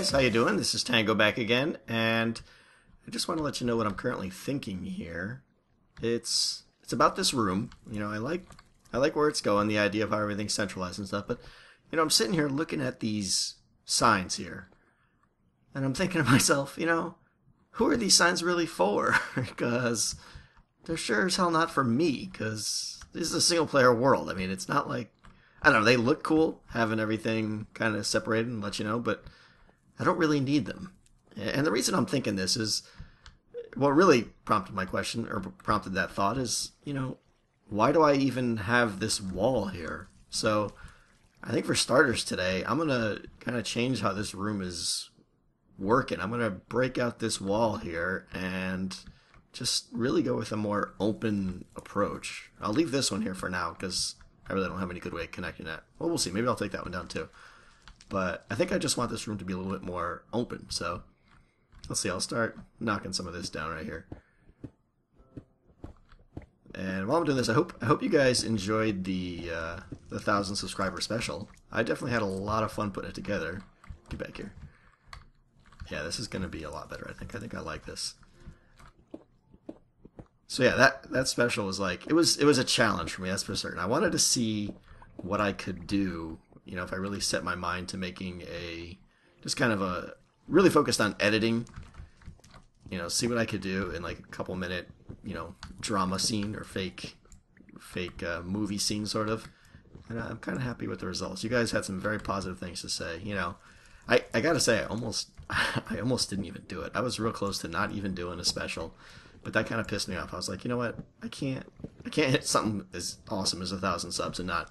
guys, how you doing? This is Tango back again, and I just want to let you know what I'm currently thinking here. It's about this room. I like where it's going, the idea of how everything's centralized and stuff, but I'm sitting here looking at these signs here, and I'm thinking to myself, who are these signs really for? Because they're sure as hell not for me, because this is a single player world. I mean, it's not like, I don't know, they look cool, having everything kind of separated and let you know, but I don't really need them. And the reason I'm thinking this is, what really prompted my question, or prompted that thought is, why do I even have this wall here? So, I think for starters today, I'm going to kind of change how this room is working. I'm going to break out this wall here and just really go with a more open approach. I'll leave this one here for now because I really don't have any good way of connecting that. Well, we'll see. Maybe I'll take that one down too. But I think I just want this room to be a little bit more open. So let's see. I'll start knocking some of this down right here. And while I'm doing this, I hope you guys enjoyed the 1,000 subscriber special. I definitely had a lot of fun putting it together. Get back here. Yeah, this is going to be a lot better, I think. I think I like this. So yeah, that special was like, it was a challenge for me, that's for certain. I wanted to see what I could do, if I really set my mind to making just kind of a, really focused on editing, see what I could do in like a couple minute, drama scene or fake movie scene sort of. And I'm kind of happy with the results. You guys had some very positive things to say, I gotta say, I almost didn't even do it. I was real close to not even doing a special. But that kind of pissed me off. I was like, you know what? I can't hit something as awesome as 1,000 subs and not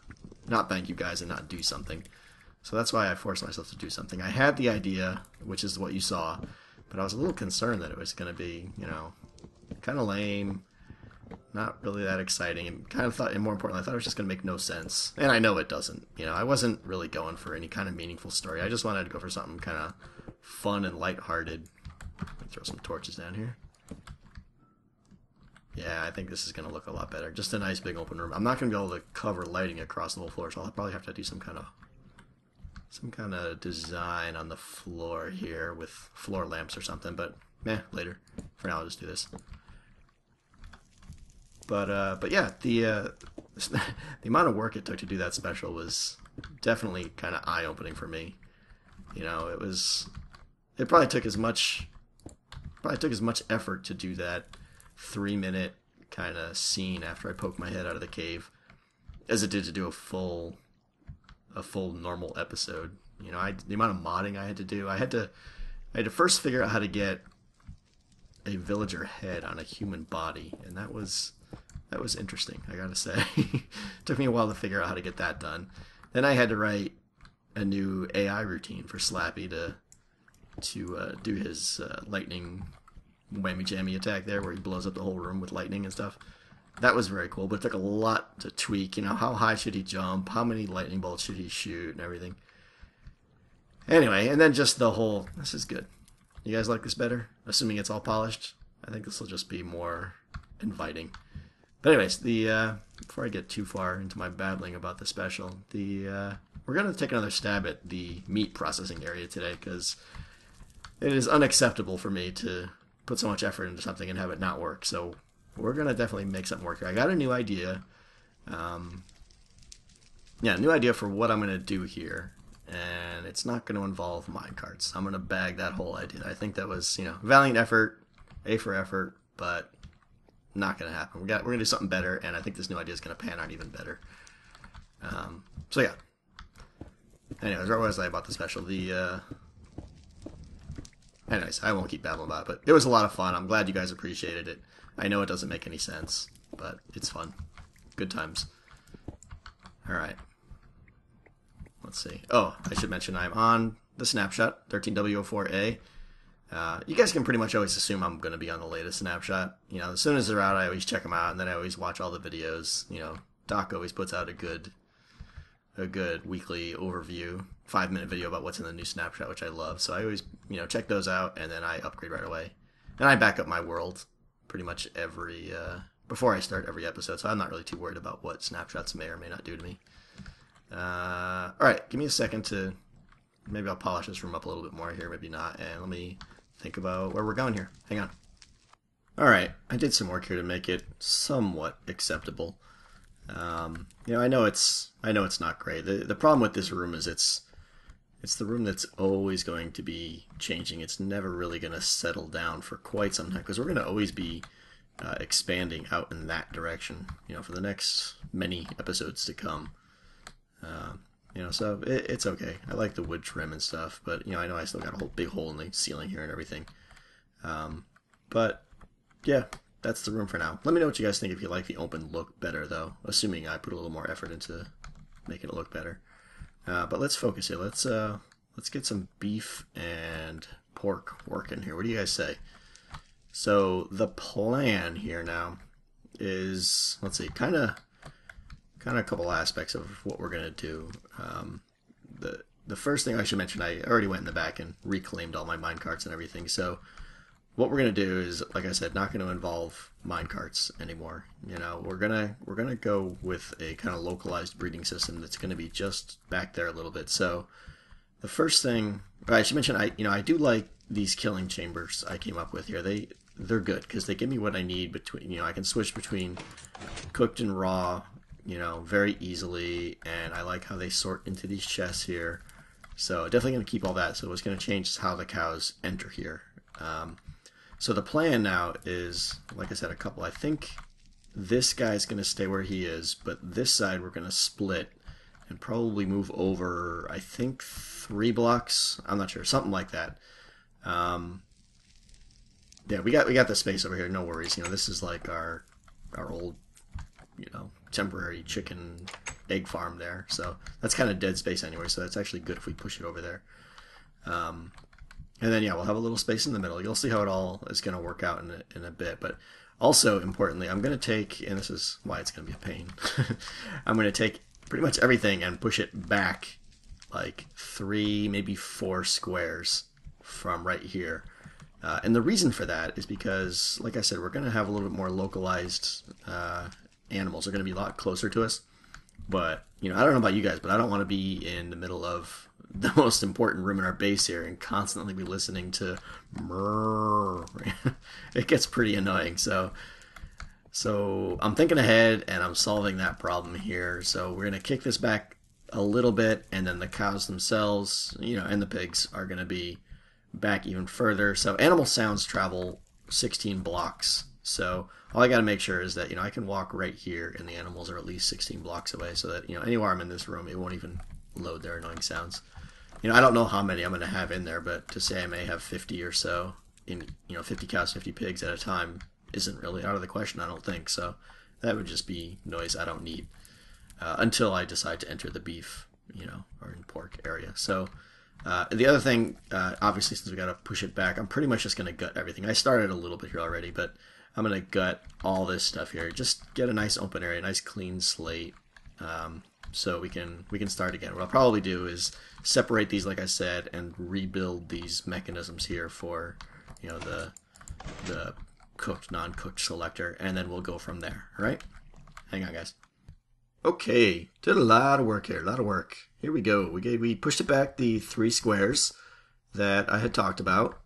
thank you guys and not do something. So that's why I forced myself to do something. I had the idea, which is what you saw, but I was a little concerned that it was going to be, kind of lame, not really that exciting, and kind of thought, and more importantly, I thought it was just going to make no sense. And I know it doesn't. I wasn't really going for any kind of meaningful story. I just wanted to go for something kind of fun and lighthearted. Let me throw some torches down here. Yeah, I think this is going to look a lot better. Just a nice big open room. I'm not going to be able to cover lighting across the whole floor, so I'll probably have to do some kind of design on the floor here with floor lamps or something, but later. For now, I'll just do this. But yeah, the amount of work it took to do that special was definitely kind of eye-opening for me. It probably took as much effort to do that 3-minute kind of scene after I poked my head out of the cave as it did to do a full normal episode. The amount of modding I had to do. I had to first figure out how to get a villager head on a human body, and that was interesting, I gotta say. Took me a while to figure out how to get that done. Then I had to write a new AI routine for Slappy to do his lightning whammy jammy attack there where he blows up the whole room with lightning and stuff. That was very cool, but it took a lot to tweak. How high should he jump? How many lightning bolts should he shoot and everything? Anyway, and then just the whole, this is good. You guys like this better? Assuming it's all polished? I think this will just be more inviting. But anyways, before I get too far into my babbling about the special, we're going to take another stab at the meat processing area today, because it is unacceptable for me to put so much effort into something and have it not work. So we're going to definitely make something work here. I got a new idea. New idea for what I'm going to do here. And it's not going to involve minecarts. I'm going to bag that whole idea. I think that was, valiant effort, A for effort, but not going to happen. We're going to do something better, and I think this new idea is going to pan out even better. So yeah. Anyways, what was I about the special? Anyways, I won't keep babbling about it, but it was a lot of fun. I'm glad you guys appreciated it. I know it doesn't make any sense, but it's fun. Good times. Alright. Let's see. Oh, I should mention I'm on the snapshot, 13W04A. You guys can pretty much always assume I'm going to be on the latest snapshot. As soon as they're out, I always check them out, and then I always watch all the videos. Doc always puts out a good weekly overview, 5-minute video about what's in the new snapshot, which I love. So I always, check those out, and then I upgrade right away. And I back up my world pretty much before I start every episode, so I'm not really too worried about what snapshots may or may not do to me. Alright, give me a second to maybe I'll polish this room up a little bit more here, maybe not. And let me think about where we're going here. Hang on. Alright, I did some work here to make it somewhat acceptable. I know it's not great. The problem with this room is it's the room that's always going to be changing. It's never really going to settle down for quite some time, because we're going to always be expanding out in that direction, for the next many episodes to come. So it's okay. I like the wood trim and stuff, but I know I still got a whole big hole in the ceiling here and everything. But yeah, that's the room for now. Let me know what you guys think if you like the open look better, though, assuming I put a little more effort into making it look better. But let's focus here. Let's get some beef and pork working here. What do you guys say? So the plan here now is, let's see, kind of a couple aspects of what we're gonna do. The first thing I should mention, I already went in the back and reclaimed all my minecarts and everything. So what we're gonna do is, like I said, not gonna involve minecarts anymore. We're gonna go with a kind of localized breeding system that's gonna be just back there a little bit. So the first thing I should mention, I do like these killing chambers I came up with here. They're good because they give me what I need between. I can switch between cooked and raw, very easily, and I like how they sort into these chests here. So definitely going to keep all that. So what's going to change is how the cows enter here. So the plan now is, like I said, I think this guy's going to stay where he is, but this side we're going to split and probably move over, I think, 3 blocks. I'm not sure, something like that. Yeah, we got the space over here, no worries. This is like our old, temporary chicken egg farm there. So that's kind of dead space anyway, so that's actually good if we push it over there. And then, yeah, we'll have a little space in the middle. You'll see how it all is going to work out in a bit. But also, importantly, I'm going to take, and this is why it's going to be a pain, I'm going to take pretty much everything and push it back like 3, maybe 4 squares from right here. And the reason for that is because, like I said, we're going to have a little bit more localized animals. They're going to be a lot closer to us. But, I don't know about you guys, but I don't want to be in the middle of the most important room in our base here and constantly be listening to murr. It gets pretty annoying. So I'm thinking ahead and I'm solving that problem here. So we're going to kick this back a little bit, and then the cows themselves, and the pigs are going to be back even further. So animal sounds travel 16 blocks. So all I got to make sure is that, I can walk right here and the animals are at least 16 blocks away, so that, anywhere I'm in this room, it won't even load their annoying sounds. I don't know how many I'm going to have in there, but to say I may have 50 or so in, 50 cows, 50 pigs at a time isn't really out of the question, I don't think. So that would just be noise I don't need until I decide to enter the beef, or in pork area. So the other thing, obviously, since we got to push it back, I'm pretty much just going to gut everything. I started a little bit here already, but I'm going to gut all this stuff here. Just get a nice open area, a nice clean slate, so we can start again. What I'll probably do is separate these, like I said, and rebuild these mechanisms here for, the cooked, non-cooked selector, and then we'll go from there. All right? Hang on, guys. Okay, did a lot of work here, a lot of work. Here we go. We pushed it back the 3 squares that I had talked about.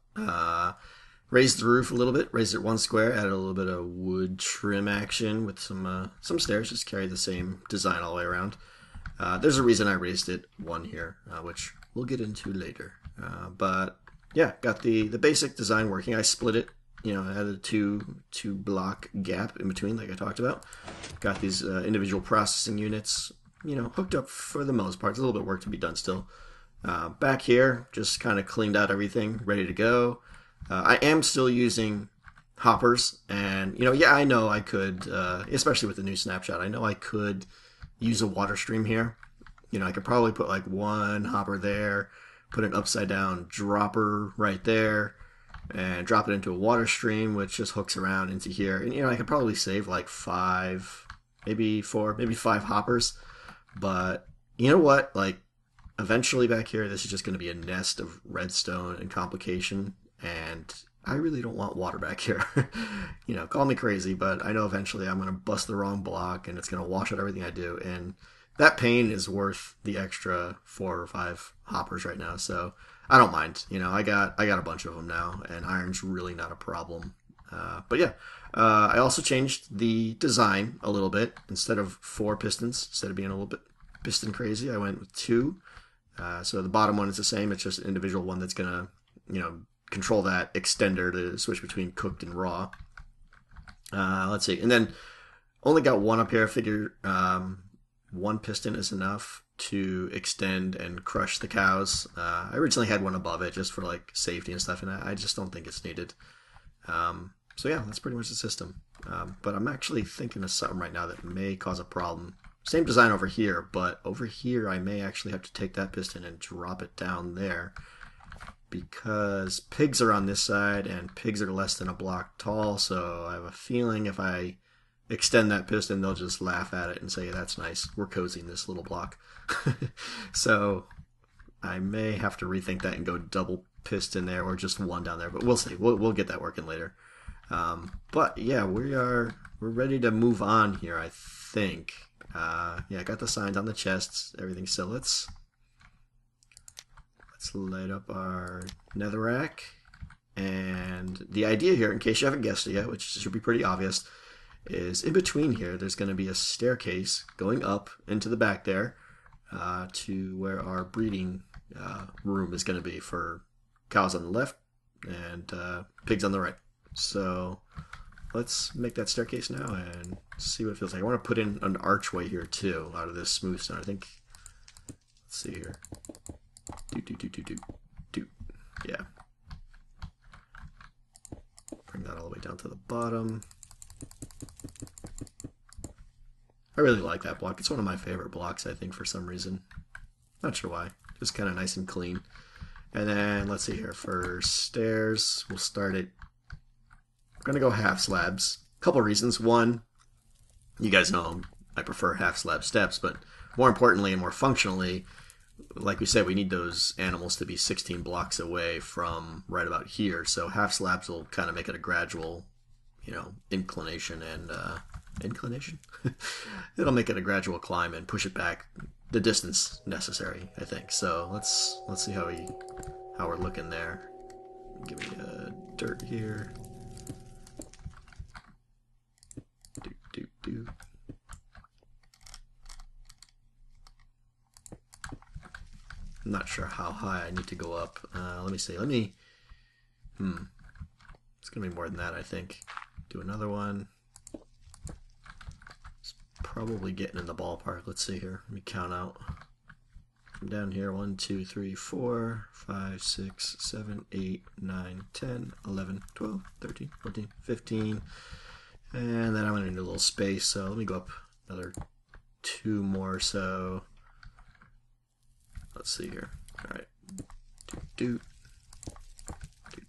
Raised the roof a little bit, raised it 1 square, added a little bit of wood trim action with some stairs, just carry the same design all the way around. There's a reason I raised it 1 here, which we'll get into later. But yeah, got the basic design working. I split it, added a two block gap in between, like I talked about. Got these individual processing units, hooked up for the most part. There's a little bit of work to be done still. Back here, just kind of cleaned out everything, ready to go. I am still using hoppers, and yeah, I know I could, especially with the new snapshot, I know I could use a water stream here. I could probably put like 1 hopper there, put an upside down dropper right there, and drop it into a water stream, which just hooks around into here. And I could probably save like 5, maybe 4, maybe 5 hoppers. But you know what? Like, eventually back here, this is just going to be a nest of redstone and complication, and I really don't want water back here. Call me crazy, but I know eventually I'm going to bust the wrong block, and it's going to wash out everything I do, and that pain is worth the extra 4 or 5 hoppers right now. So I don't mind. I got a bunch of them now, and iron's really not a problem. But yeah, I also changed the design a little bit. Instead of 4 pistons, instead of being a little bit piston crazy, I went with 2. So the bottom one is the same. It's just an individual one that's gonna, control that extender to switch between cooked and raw. Let's see, and then only got one up here. I figure 1 piston is enough to extend and crush the cows. I originally had one above it just for like safety and stuff, and I just don't think it's needed. So yeah, that's pretty much the system. But I'm actually thinking of something right now that may cause a problem. Same design over here, but over here I may actually have to take that piston and drop it down there, because pigs are on this side and pigs are less than a block tall, so I have a feeling if I extend that piston, they'll just laugh at it and say, that's nice, we're cozying this little block. So I may have to rethink that and go double piston there, or just one down there, but we'll see. We'll get that working later. But yeah, we're ready to move on here, I think. Yeah, I got the signs on the chests, everything. So let's light up our netherrack. And the idea here, in case you haven't guessed it yet, which should be pretty obvious, is in between here there's going to be a staircase going up into the back there, to where our breeding room is going to be for cows on the left and pigs on the right. So let's make that staircase now and see what it feels like. I want to put in an archway here too out of this smooth stone. I think, let's see here. Do. Yeah. Bring that all the way down to the bottom. I really like that block. It's one of my favorite blocks, I think, for some reason. Not sure why. Just kind of nice and clean. And then, let's see here. For stairs, we'll start it. We're going to go half slabs. A couple reasons. One, you guys know I prefer half slab steps, but more importantly and more functionally, like we said, we need those animals to be 16 blocks away from right about here. So half slabs will kind of make it a gradual, inclination and inclination. It'll make it a gradual climb and push it back the distance necessary, I think. So let's see how we're looking there. Give me dirt here. Do. I'm not sure how high I need to go up. Let me see. It's gonna be more than that, I think. Do another one. It's probably getting in the ballpark. Let's see here. Let me count out. From down here, 1, 2, 3, 4, 5, 6, 7, 8, 9, 10, 11, 12, 13, 14, 15. And then I'm going to need a little space, so let me go up another 2 more. So let's see here. All right. Do.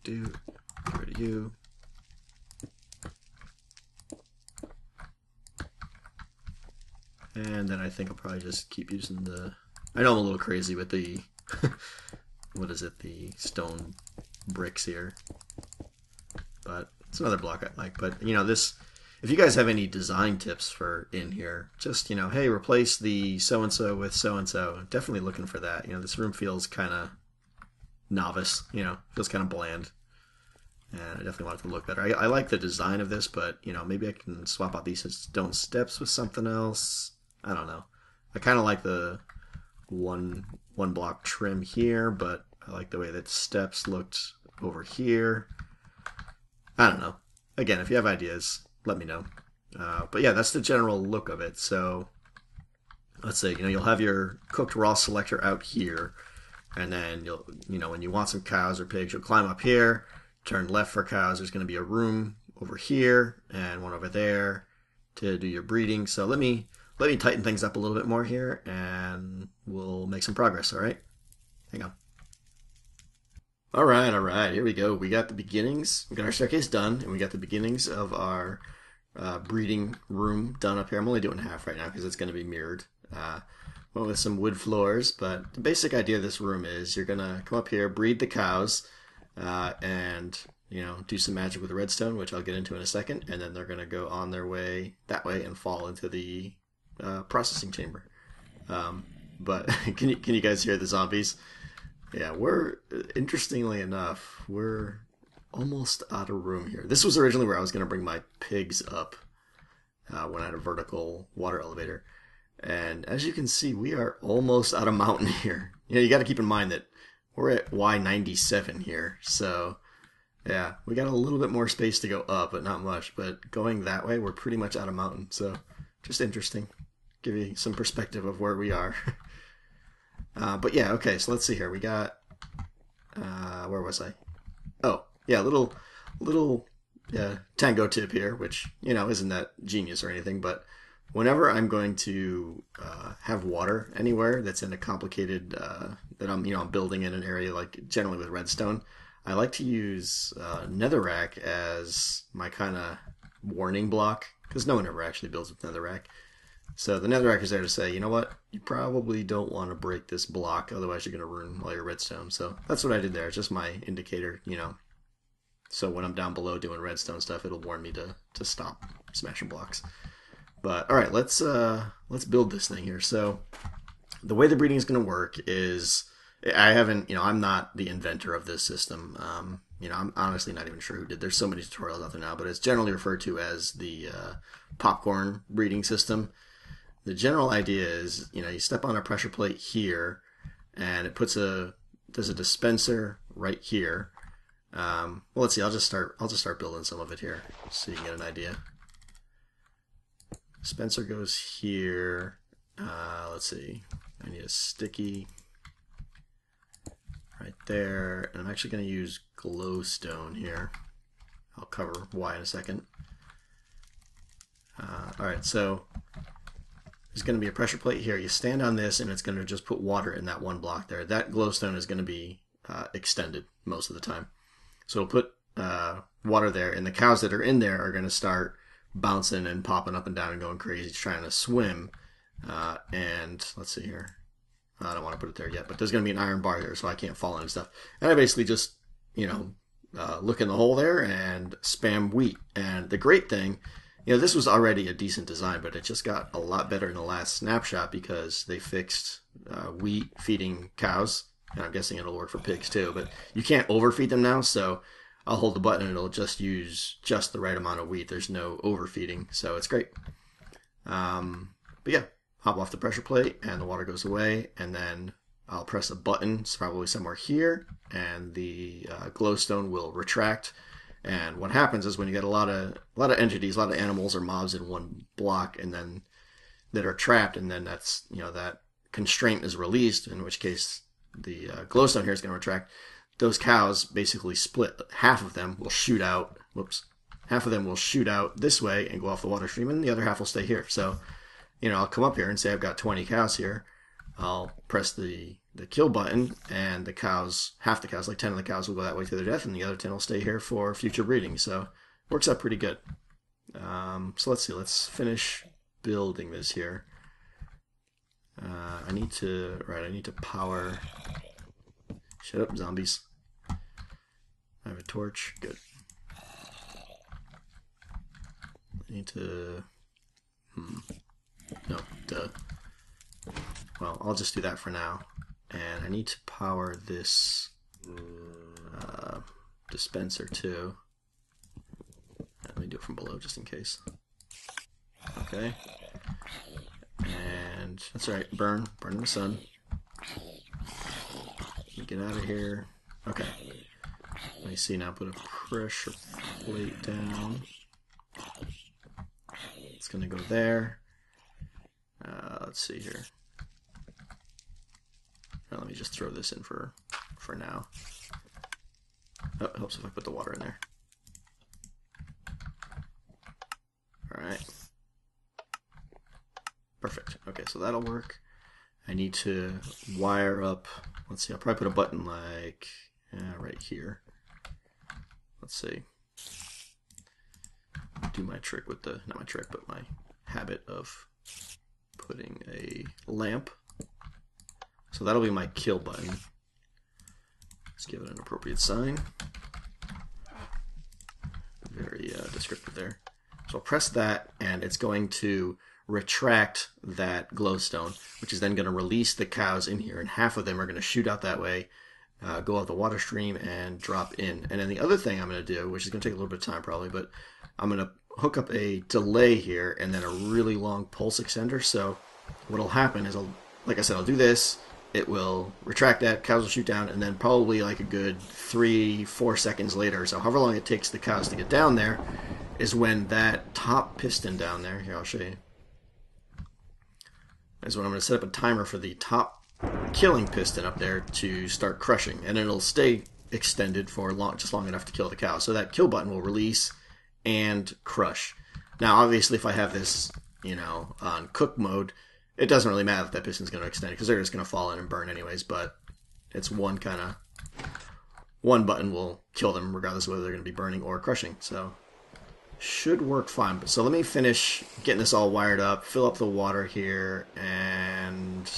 Get rid of you. And then I think I'll probably just keep using the... I know I'm a little crazy with the... what is it? The stone bricks here. But it's another block I like. But, this... If you guys have any design tips for in here, just, hey, replace the so-and-so with so-and-so. Definitely looking for that. This room feels kind of novice, feels kind of bland. And I definitely want it to look better. I like the design of this, but, maybe I can swap out these stone steps with something else. I don't know. I kind of like the one block trim here, but I like the way that steps looked over here. I don't know. Again, if you have ideas, let me know. But yeah, that's the general look of it. So let's say, you'll have your cooked raw selector out here, and then you'll, when you want some cows or pigs, you'll climb up here, turn left for cows. There's going to be a room over here and one over there to do your breeding. So let me tighten things up a little bit more here, and we'll make some progress. All right, hang on. All right, here we go. We got the beginnings. We got our staircase done, and we got the beginnings of our breeding room done up here. I'm only doing half right now because it's going to be mirrored. Went with some wood floors, but the basic idea of this room is you're going to come up here, breed the cows, and do some magic with the redstone, which I'll get into in a second, and then they're going to go on their way that way and fall into the processing chamber. But can you guys hear the zombies? Yeah, we're interestingly enough, we're almost out of room here. This was originally where I was going to bring my pigs up when I had a vertical water elevator. And as you can see, we are almost out of mountain here. You know, you got to keep in mind that we're at Y97 here. So, yeah, we got a little bit more space to go up, but not much. But going that way, we're pretty much out of mountain. So, just interesting. Give you some perspective of where we are. But yeah, okay, so let's see here. We got, where was I? Oh, yeah, little Tango tip here, which, you know, isn't that genius or anything, but whenever I'm going to have water anywhere that's in a complicated, that I'm building in an area, like generally with redstone, I like to use netherrack as my kind of warning block, because no one ever actually builds with netherrack. So the netherrack is there to say, you know what, you probably don't want to break this block, otherwise you're going to ruin all your redstone. So that's what I did there. It's just my indicator, you know. So when I'm down below doing redstone stuff, it'll warn me to stop smashing blocks. But all right, let's build this thing here. So the way the breeding is going to work is, I haven't, you know, I'm not the inventor of this system. You know, I'm honestly not even sure who did. There's so many tutorials out there now, but it's generally referred to as the popcorn breeding system. The general idea is, you know, you step on a pressure plate here, and it there's a dispenser right here. Well, let's see. I'll just start building some of it here, so you can get an idea. Dispenser goes here. Let's see. I need a sticky right there, and I'm actually going to use glowstone here. I'll cover why in a second. All right, so there's going to be a pressure plate here. You stand on this, and it's going to just put water in that one block there. That glowstone is going to be extended most of the time. So we'll put water there, and the cows that are in there are going to start bouncing and popping up and down and going crazy, trying to swim. And let's see here. I don't want to put it there yet, but there's going to be an iron bar here, so I can't fall in and stuff. And I basically just, you know, look in the hole there and spam wheat. And the great thing, you know, this was already a decent design, but it just got a lot better in the last snapshot because they fixed wheat feeding cows. And I'm guessing it'll work for pigs too, but you can't overfeed them now, so I'll hold the button and it'll just use just the right amount of wheat. There's no overfeeding, so it's great. But yeah, hop off the pressure plate and the water goes away, and then I'll press a button, it's probably somewhere here, and the glowstone will retract. And what happens is when you get a lot of entities, a lot of animals or mobs in one block, and then that are trapped, and then that's, you know, that constraint is released, in which case the glowstone here is going to retract. Those cows basically split. Half of them will shoot out. Half of them will shoot out this way and go off the water stream, and the other half will stay here. So, you know, I'll come up here and say I've got 20 cows here. I'll press the kill button, and the cows, half the cows, like 10 of the cows, will go that way to their death, and the other 10 will stay here for future breeding. So it works out pretty good. So let's see. Let's finish building this here. I need to power. Shut up, zombies. I have a torch. Good. I need to. No, duh. Well, I'll just do that for now. And I need to power this dispenser too. Let me do it from below just in case. Okay. And that's right, burn in the sun. Get out of here. Okay. Let me see now, put a pressure plate down. It's gonna go there. Let's see here. Now, let me just throw this in for now. Oh, it helps if I put the water in there. Alright. Perfect. Okay, so that'll work. I need to wire up, let's see, I'll probably put a button like right here. Let's see. Do my trick with the, not my trick, but my habit of putting a lamp. So that'll be my kill button. Let's give it an appropriate sign. Very descriptive there. So I'll press that, and it's going to retract that glowstone, which is then going to release the cows in here, and half of them are going to shoot out that way, go out the water stream, and drop in. And then the other thing I'm going to do, which is going to take a little bit of time probably, but I'm going to hook up a delay here and then a really long pulse extender. So what'll happen is, like I said, I'll do this. It will retract that, cows will shoot down, and then probably like a good 3-4 seconds later, so however long it takes the cows to get down there, is when that top piston down there, here I'll show you, is when I'm going to set up a timer for the top killing piston up there to start crushing, and it'll stay extended for just long enough to kill the cow. So that kill button will release and crush. Now obviously if I have this, on cook mode, it doesn't really matter if that piston's going to extend because they're just going to fall in and burn anyways, but it's one button will kill them regardless of whether they're going to be burning or crushing. So should work fine. So let me finish getting this all wired up, fill up the water here, and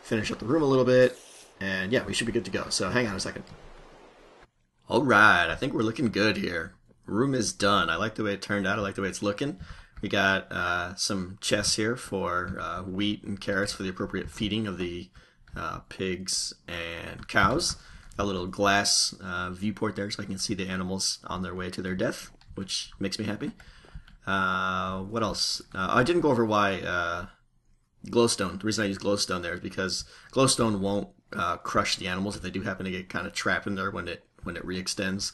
finish up the room a little bit. And yeah, we should be good to go. So hang on a second. Alright, I think we're looking good here. Room is done. I like the way it turned out. I like the way it's looking. We got some chests here for wheat and carrots for the appropriate feeding of the pigs and cows. A little glass viewport there so I can see the animals on their way to their death, which makes me happy. What else? I didn't go over why glowstone. The reason I use glowstone there is because glowstone won't crush the animals if they do happen to get kind of trapped in there when it re-extends.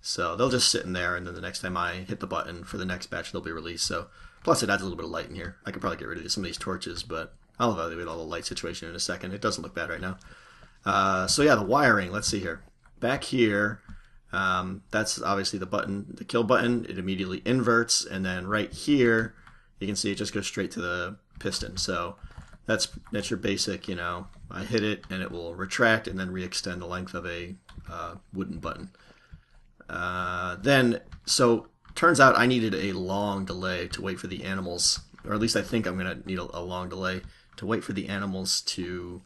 So they'll just sit in there, and then the next time I hit the button for the next batch, they'll be released. So plus it adds a little bit of light in here. I could probably get rid of some of these torches, but I'll evaluate all the light situation in a second. It doesn't look bad right now. So yeah, the wiring. Let's see here. Back here, that's obviously the button, the kill button. It immediately inverts, and then right here, you can see it just goes straight to the piston. So that's your basic. I hit it, and it will retract and then re-extend the length of a wooden button. So turns out I needed a long delay to wait for the animals, or at least I think I'm going to need a long delay to wait for the animals to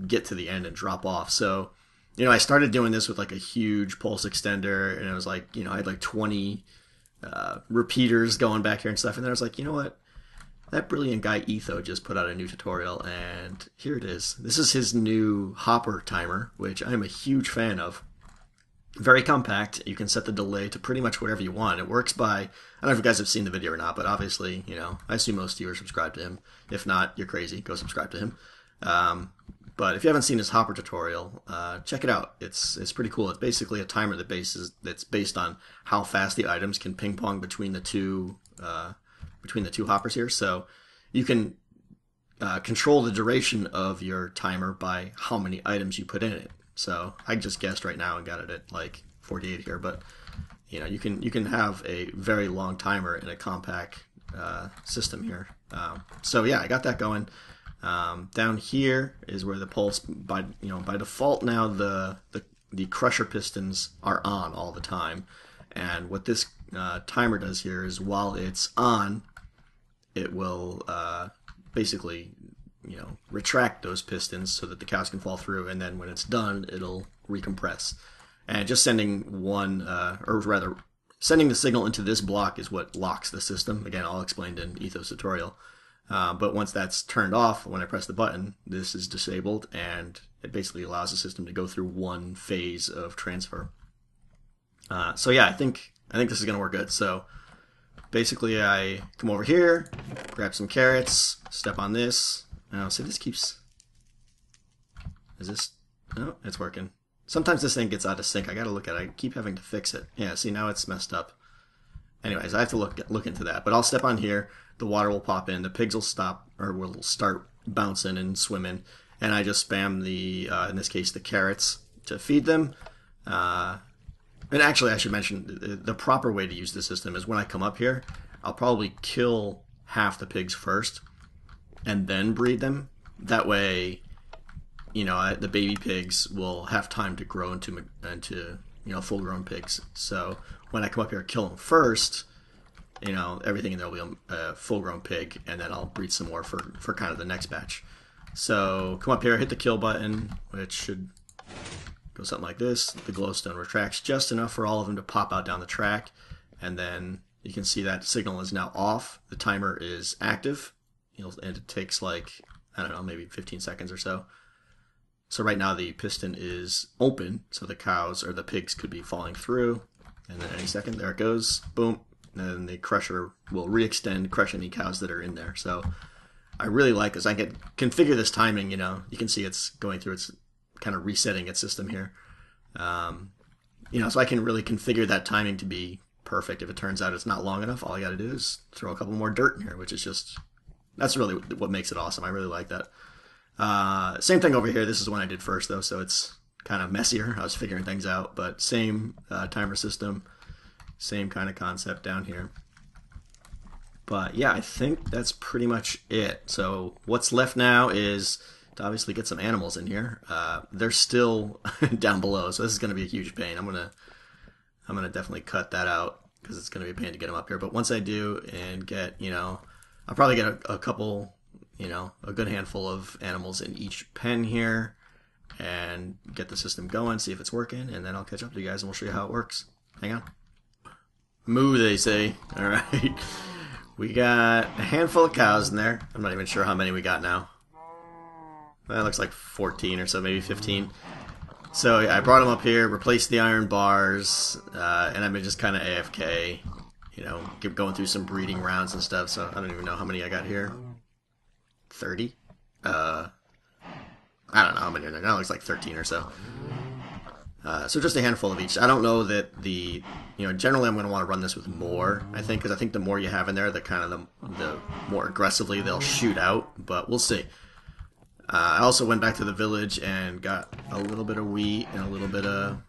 get to the end and drop off. So, I started doing this with like a huge pulse extender, and it was like, I had like 20 repeaters going back here and stuff, and then I was like, you know what? That brilliant guy Etho just put out a new tutorial, and here it is. This is his new hopper timer, which I am a huge fan of. Very compact. You can set the delay to pretty much whatever you want. It works by, I don't know if you guys have seen the video or not, but obviously, I assume most of you are subscribed to him. If not, you're crazy. Go subscribe to him. But if you haven't seen his hopper tutorial, check it out. It's pretty cool. It's basically a timer that's based on how fast the items can ping pong between the two hoppers here. So you can control the duration of your timer by how many items you put in it. So I just guessed right now and got it at like 48 here, but you can have a very long timer in a compact system here. So yeah, I got that going. Down here is where the pulse by default now the crusher pistons are on all the time, and what this timer does here is while it's on, it will basically retract those pistons so that the cows can fall through, and then when it's done, it'll recompress. And just sending sending the signal into this block is what locks the system. Again, all explained in Etho's tutorial. But once that's turned off, when I press the button, this is disabled, and it basically allows the system to go through one phase of transfer. So yeah, I think this is going to work good. So basically, I come over here, grab some carrots, step on this. Now, see, this keeps... Is this... Oh, it's working. Sometimes this thing gets out of sync. I gotta look at it. I keep having to fix it. Yeah, see, now it's messed up. Anyways, I have to look into that. But I'll step on here. The water will pop in. The pigs will stop, or will start bouncing and swimming. And I just spam the, in this case, the carrots to feed them. And actually, I should mention, the proper way to use the system is when I come up here, I'll probably kill half the pigs first, and then breed them. That way, the baby pigs will have time to grow into full-grown pigs. So when I come up here and kill them first, everything in there will be a full-grown pig, and then I'll breed some more for kind of the next batch. So come up here, hit the kill button, which should go something like this. The glowstone retracts just enough for all of them to pop out down the track, and then you can see that signal is now off. The timer is active, and it takes like, I don't know, maybe 15 seconds or so. So right now the piston is open, so the cows or the pigs could be falling through, and then any second, there it goes, boom, and then the crusher will re-extend, crush any cows that are in there. So I really like this. I can configure this timing, you can see it's going through, it's kind of resetting its system here. So I can really configure that timing to be perfect. If it turns out it's not long enough, all I got to do is throw a couple more dirt in here, which is just, that's really what makes it awesome. I really like that. Same thing over here. This is the one I did first, though, so it's kind of messier. I was figuring things out, but same timer system, same kind of concept down here. But yeah, I think that's pretty much it. So what's left now is to obviously get some animals in here. They're still down below, so this is going to be a huge pain. I'm gonna definitely cut that out because it's going to be a pain to get them up here. But once I do and get, I'll probably get a couple, a good handful of animals in each pen here and get the system going, see if it's working, and then I'll catch up to you guys and we'll show you how it works. Hang on. Moo, they say. All right. We got a handful of cows in there. I'm not even sure how many we got now. That looks like 14 or so, maybe 15. So yeah, I brought them up here, replaced the iron bars, and I've been just kind of AFK, going through some breeding rounds and stuff, so I don't even know how many I got here. 30? I don't know how many are there. Now it looks like 13 or so. So just a handful of each. I don't know that generally I'm going to want to run this with more, I think, because I think the more you have in there, the more aggressively they'll shoot out, but we'll see. I also went back to the village and got a little bit of wheat and a little bit of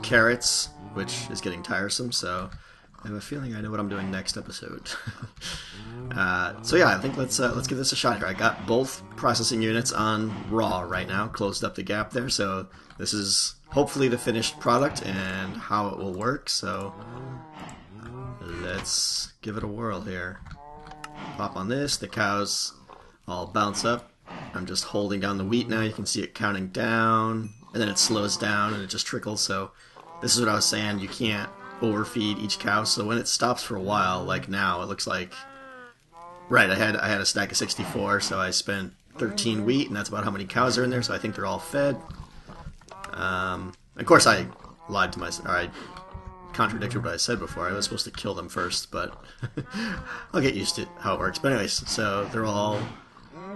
carrots, which is getting tiresome, so I have a feeling I know what I'm doing next episode. So yeah, I think let's give this a shot here. I got both processing units on raw right now, closed up the gap there, so this is hopefully the finished product and how it will work, so let's give it a whirl here. Pop on this, the cows all bounce up. I'm just holding down the wheat now, you can see it counting down, and then it slows down and it just trickles, so this is what I was saying, you can't overfeed each cow, so when it stops for a while, like now, it looks like, right, I had a stack of 64, so I spent 13 wheat, and that's about how many cows are in there, so I think they're all fed. Of course, I lied to myself, or I contradicted what I said before. I was supposed to kill them first, but I'll get used to how it works. But anyways, so they're all,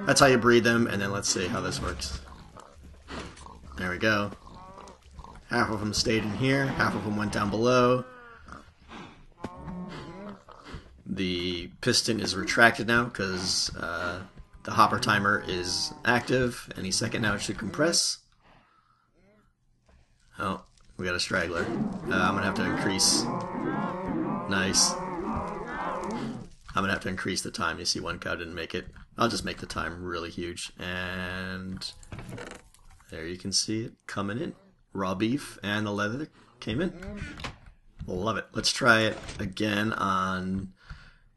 that's how you breed them, and then let's see how this works. There we go. Half of them stayed in here, half of them went down below. The piston is retracted now because the hopper timer is active. Any second now it should compress. Oh, we got a straggler. I'm going to have to increase. Nice. I'm going to have to increase the time. You see one cow didn't make it. I'll just make the time really huge. And there you can see it coming in. Raw beef and the leather came in. Love it. Let's try it again on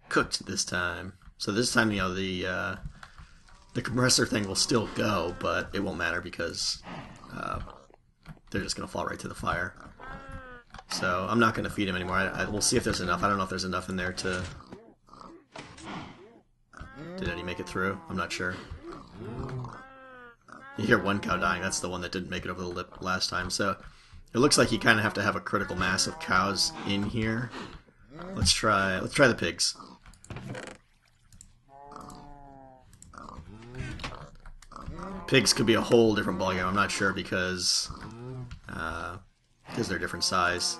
cooked this time. So this time, the compressor thing will still go, but it won't matter because they're just going to fall right to the fire. So I'm not going to feed him anymore. We'll see if there's enough. I don't know if there's enough in there to... Did Eddie make it through? I'm not sure. You hear one cow dying. That's the one that didn't make it over the lip last time. So it looks like you kind of have to have a critical mass of cows in here. Let's try the pigs. Pigs could be a whole different ballgame. I'm not sure because they're different size.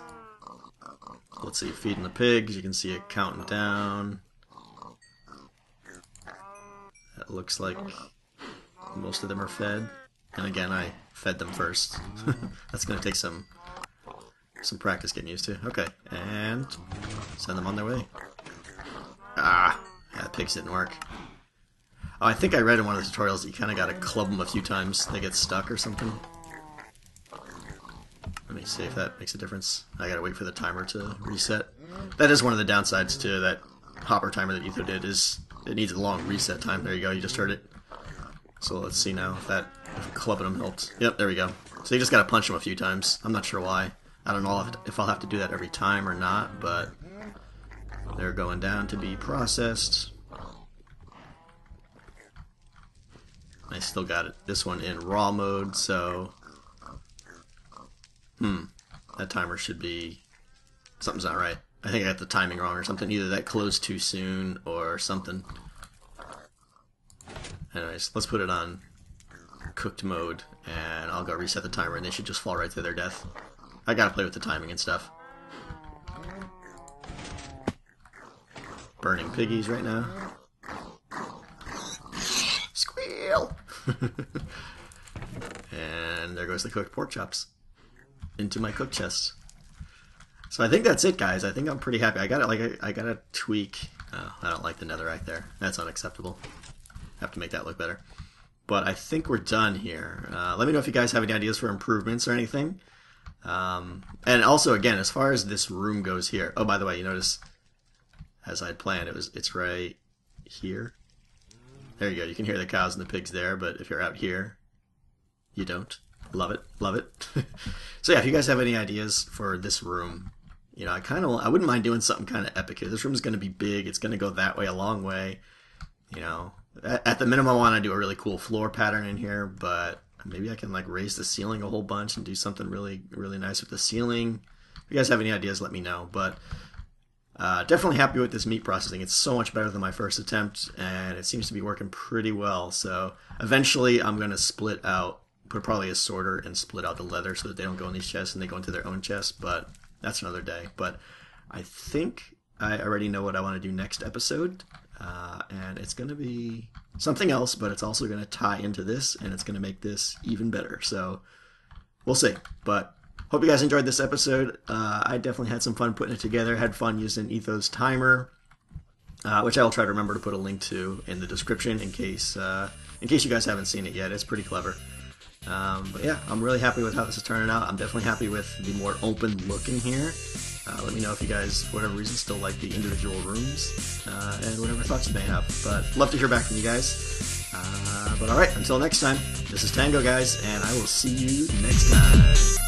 Let's see, feeding the pigs. You can see it counting down. It looks like most of them are fed. And again, I fed them first. That's going to take some practice getting used to. Okay, and send them on their way. Ah, yeah, the pigs didn't work. Oh, I think I read in one of the tutorials that you kind of got to club them a few times. They get stuck or something. Let me see if that makes a difference. I gotta wait for the timer to reset. That is one of the downsides to that hopper timer that Etho did, is it needs a long reset time. There you go, you just heard it. So let's see now if clubbing them helped. Yep, there we go. So you just gotta punch them a few times. I'm not sure why. I don't know if I'll have to do that every time or not, but They're going down to be processed. I still got this one in raw mode, so that timer should be, something's not right. I think I got the timing wrong or something. Either that closed too soon or something. Anyways, let's put it on cooked mode, and I'll go reset the timer, and they should just fall right to their death. I gotta play with the timing and stuff. Burning piggies right now. Squeal! And there goes the cooked pork chops into my cook chest. So I think that's it, guys. I think I'm pretty happy. I gotta tweak. Oh, I don't like the netherite there. That's unacceptable. Have to make that look better. But I think we're done here. Let me know if you guys have any ideas for improvements or anything. And also, again, as far as this room goes here. Oh, by the way, you notice, as I'd planned, it's right here. There you go. You can hear the cows and the pigs there, but if you're out here, you don't. Love it. Love it. So yeah, if you guys have any ideas for this room, you know, I wouldn't mind doing something kind of epic here. This room is going to be big. It's going to go that way a long way. You know, at the minimum, I want to do a really cool floor pattern in here, but maybe I can like raise the ceiling a whole bunch and do something really, really nice with the ceiling. If you guys have any ideas, let me know. But definitely happy with this meat processing. It's so much better than my first attempt, and it seems to be working pretty well. So eventually I'm going to split out, put probably a sorter and split out the leather so that they don't go in these chests and they go into their own chests, but that's another day. But I think I already know what I want to do next episode, and it's going to be something else, but it's also going to tie into this, and it's going to make this even better. So we'll see. But hope you guys enjoyed this episode. I definitely had some fun putting it together. Had fun using Etho's timer, which I will try to remember to put a link to in the description in case you guys haven't seen it yet. It's pretty clever. But yeah, I'm really happy with how this is turning out. I'm definitely happy with the more open look in here. Let me know if you guys, for whatever reason, still like the individual rooms, and whatever thoughts you may have. But love to hear back from you guys. But alright, until next time, this is Tango, guys, and I will see you next time.